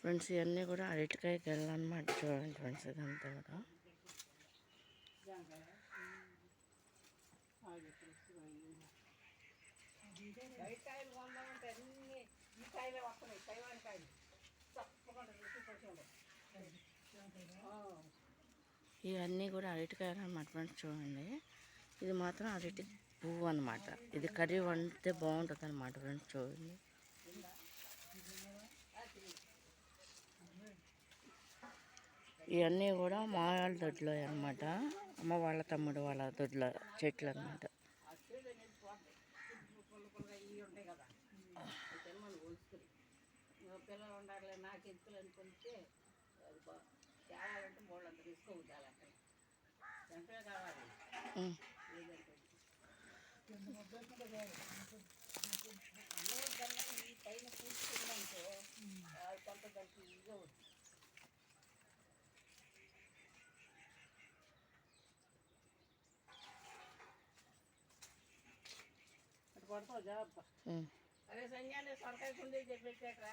Friends ఇవన్నీ కూడా అరటికాయకి వెళ్ళాలన్నమాట. చూడండి ఫ్రెండ్స్ ఇదంతా కూడా ఇవన్నీ కూడా అరటికాయలు అన్నమాట ఫ్రెండ్స్. చూడండి ఇది మాత్రం అరటి పువ్వు అన్నమాట. ఇది కర్రీ వండితే బాగుంటుంది అన్నమాట ఫ్రెండ్స్. చూడండి ఇవన్నీ కూడా మా వాళ్ళ దొడ్లో అన్నమాట. అమ్మ వాళ్ళ తమ్ముడు వాళ్ళ దొడ్ల చెట్లు అన్నమాట. పిల్లలు ఉండాలి నాకు ఎత్తులు అనుకుంటే తేవాలంటే మూడంత తీసుకోవాలి అక్కడ వెంటనే కావాలి. ఈ పైన పూసుకుందంటే కొంత దానికి ఇదిగా వస్తుంది. అటు పడతావు జాగ్రత్త. అదే సంజానే సొరకాయ కుండే చెప్పేట్రా.